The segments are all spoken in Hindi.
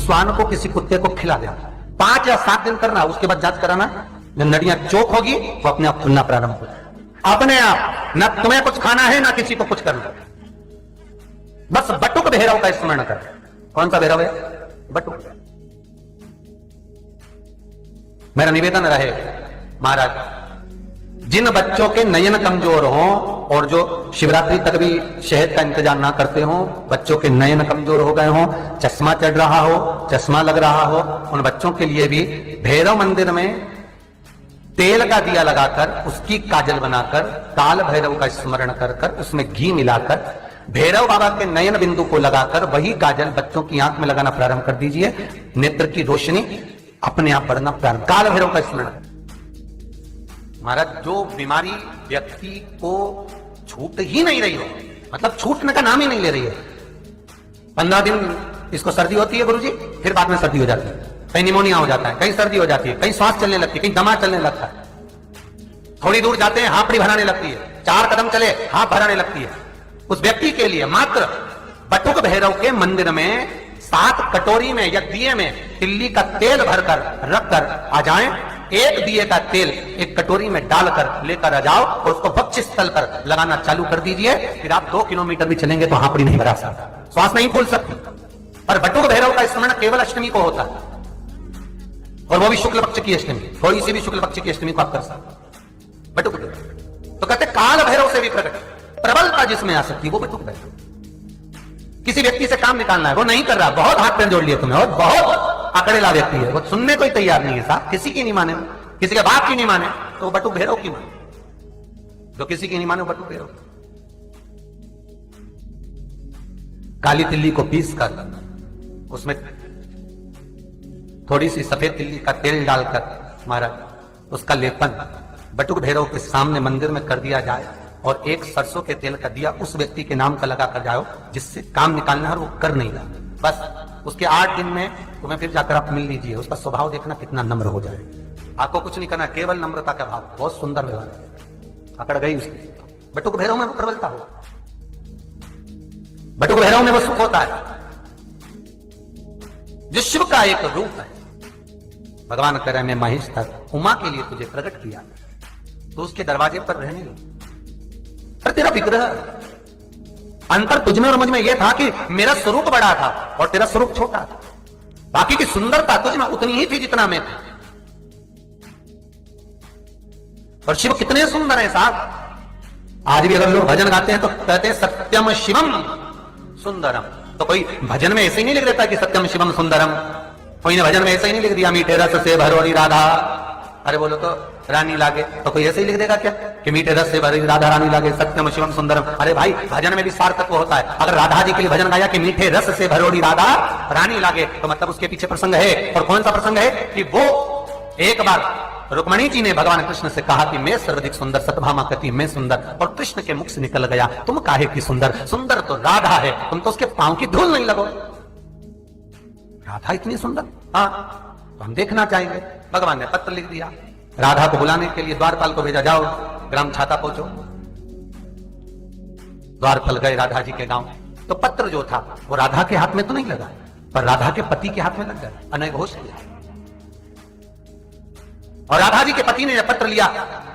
श्वान को किसी कुत्ते को खिला देना, 5 या 7 दिन करना, उसके बाद जांच कराना, जब नडियां चौक होगी वो अपने आप खुलना प्रारंभ हो जाएगा अपने आप। ना तुम्हें कुछ खाना है ना किसी को कुछ करना, बस बटुक भैरव का स्मरण कर। कौन सा भैरव है? बटुक। मेरा निवेदन रहे महाराज, जिन बच्चों के नयन कमजोर हों और जो शिवरात्रि तक भी शहद का इंतजाम ना करते हों, बच्चों के नयन कमजोर हो गए हों, चश्मा चढ़ रहा हो, चश्मा लग रहा हो, उन बच्चों के लिए भी भैरव मंदिर में तेल का दिया लगाकर उसकी काजल बनाकर काल भैरव का स्मरण कर कर उसमें घी मिलाकर भैरव बाबा के नयन बिंदु को लगाकर वही काजल बच्चों की आंख में लगाना प्रारंभ कर दीजिए। नेत्र की रोशनी अपने आप बढ़ना प्रारंभ। काल भैरव का स्मरण। महाराज, जो बीमारी व्यक्ति को छूट ही नहीं रही हो, मतलब छूटने का नाम ही नहीं ले रही है, 15 दिन इसको सर्दी होती है गुरुजी, फिर बाद में सर्दी हो जाती है, कहीं निमोनिया हो जाता है, कहीं सर्दी हो जाती है, कहीं सांस चलने लगती है, कहीं दमा चलने लगता है, थोड़ी दूर जाते हैं हांपड़ी भराने लगती है, 4 कदम चले हांप भराने लगती है। उस व्यक्ति के लिए मात्र बटुक भैरव के मंदिर में 7 कटोरी में या दिए में तिल्ली का तेल भरकर रखकर आ जाएं, एक दिए का तेल एक कटोरी में डालकर लेकर आ जाओ और उसको वक्ष स्थल पर लगाना चालू कर दीजिए। फिर आप 2 किलोमीटर भी चलेंगे तो हांपड़ी नहीं भरा सकता, श्वास नहीं फूल सकती। पर बटुक भैरव का स्मरण केवल अष्टमी को होता है, और वो भी शुक्ल पक्ष की अष्टमी, थोड़ी सी भी शुक्ल पक्ष की अष्टमी को आप कर सकते। बटुक भैरव तो कहते काल भैरव से भी प्रकट प्रबलता जिसमें आ सकती है वो बटुक भैरव। किसी व्यक्ति से काम निकालना है, वो नहीं कर रहा, बहुत हाथ पैर जोड़ लिए तुम्हें, और बहुत अकड़ेला व्यक्ति है, वो सुनने को ही तैयार नहीं है साहब, किसी की नहीं माने, किसी के बाप की नहीं माने, तो वो बटुक भैरव की माने। जो किसी की नहीं माने वो बटुक भैरव। काली तिल्ली को पीस कर उसमें थोड़ी सी सफेद तिल्ली का तेल डालकर महाराज उसका लेपन बटुक भैरव के सामने मंदिर में कर दिया जाए, और एक सरसों के तेल का दिया उस व्यक्ति के नाम का लगा कर जाओ जिससे काम निकालना है और वो कर नहीं रहा, बस उसके 8 दिन में तुम्हें फिर जाकर आप मिल लीजिए, उसका स्वभाव देखना कितना नम्र हो जाए। आपको कुछ नहीं करना, केवल नम्रता का भाव, बहुत सुंदर व्यवहार। अकड़ गई उसकी, बटुक भैरव में वो प्रबलता हो, बटुक भैरव में वो सुख होता है जो शिव का एक रूप है। भगवान करे मैं महेश तक उमा के लिए तुझे प्रकट किया, तो उसके दरवाजे पर रहने लगे। पर तेरा विग्रह अंतर तुझमें और मुझ में यह था कि मेरा स्वरूप बड़ा था और तेरा स्वरूप छोटा था, बाकी की सुंदरता तुझमें उतनी ही थी जितना मैं था। और शिव कितने सुंदर है साहब, आज भी अगर लोग भजन गाते हैं तो कहते हैं सत्यम शिवम सुंदरम, तो कोई भजन में ऐसे ही नहीं लिख देता कि सत्यम शिवम सुंदरम, कोई ने भजन में ऐसे ही नहीं लिख दिया मीठे रस से भरोरी राधा, अरे बोलो तो रानी लागे, तो कोई ऐसे ही लिख देगा क्या कि मीठे रस से भरी राधा रानी लागे सत्यम शिवम सुंदरम। अरे भाई, भजन में भी सार तत्व होता है। अगर राधा जी के लिए भजन गाया कि मीठे रस से भरोड़ी राधा रानी लागे, तो मतलब उसके पीछे प्रसंग है, और कौन सा प्रसंग है कि वो एक बार रुक्मणी जी ने भगवान कृष्ण से कहा कि मैं सर्वाधिक सुंदर, सत्यभामा कहती मैं सुंदर, और कृष्ण के मुख से निकल गया तुम काहे की सुंदर, सुंदर तो राधा है, तुम तो उसके पांव की धूल नहीं लगो। राधा इतनी सुंदर, हाँ, तो हम देखना चाहेंगे। भगवान ने पत्र लिख दिया, राधा को बुलाने के लिए द्वारपाल को भेजा, जाओ ग्राम छाता पहुंचो। द्वारपाल गए राधा जी के गांव, तो पत्र जो था वो राधा के हाथ में तो नहीं लगा, पर राधा के पति के हाथ में लग गया, अनय घोष लिया। और राधा जी के पति ने जब पत्र लिया,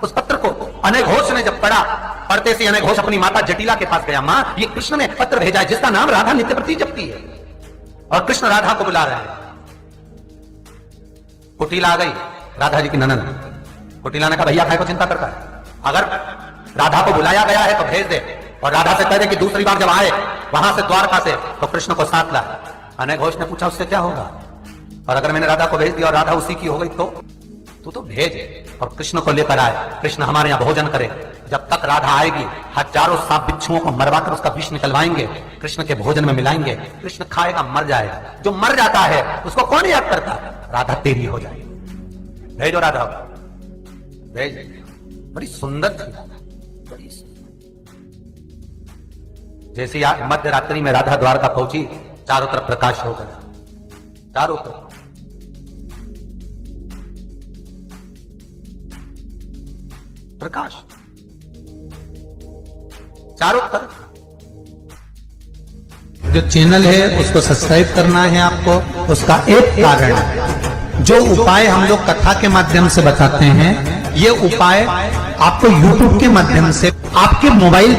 उस पत्र को अनय घोष ने जब पढ़ा, पढ़ते से अनय घोष अपनी माता जटिला के पास गया, मां ये कृष्ण ने पत्र भेजा है जिसका नाम राधा नित्य प्रति जपती है, और कृष्ण राधा को बुला रहे हैं। कुटिला आ गई, राधा जी की ननद। कुटिला ने कहा भैया काय को चिंता करता है, अगर राधा को बुलाया गया है तो भेज दे, और राधा से कह दे कि दूसरी बार जब आए वहां से द्वारका से तो कृष्ण को साथ ला। अनय घोष ने पूछा उससे क्या होगा, और अगर मैंने राधा को भेज दिया और राधा उसी की हो गई तो तू तो भेज, और कृष्ण को लेकर आए, कृष्ण हमारे यहाँ भोजन करे, जब तक राधा आएगी हजारों सांप बिच्छुओं को मरवाकर उसका विष निकलवाएंगे, कृष्ण के भोजन में मिलाएंगे, कृष्ण खाएगा मर जाएगा, जो मर जाता है उसको कौन याद करता, राधा तेरी हो जाएगी। भेजो राधा, भेज। बड़ी सुंदर थी, बड़ी जैसे मध्य रात्रि में राधा द्वारका पहुंची, चारों तरफ प्रकाश हो गया, चारों तरफ प्रकाश, चारों तरफ जो चैनल है उसको सब्सक्राइब करना है आपको। उसका एक कारण, जो उपाय हम लोग कथा के माध्यम से बताते हैं, ये उपाय आपको YouTube के माध्यम से आपके मोबाइल